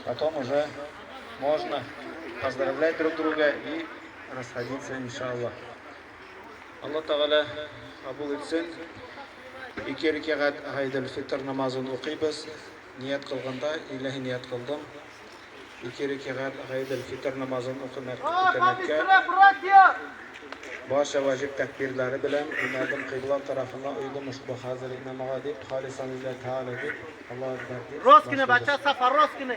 Потом уже можно поздравлять друг друга и расходиться, иншаллах. Аллах Тағала қабыл етсін. Екі рекағат Айдыл Фитр намазын оқибыз. Ният қылғанда, иләһи ният қылдым. Екі рекағат Айдыл Фитр намазын оқымаққа Başa vacip takbirleri bilen Ümmedim kıbla tarafından uygun ushbu hazırlık namaga deb halisan lillahi ta'ala deb Alloh akbar deb Rostgina bacha safar rostgina.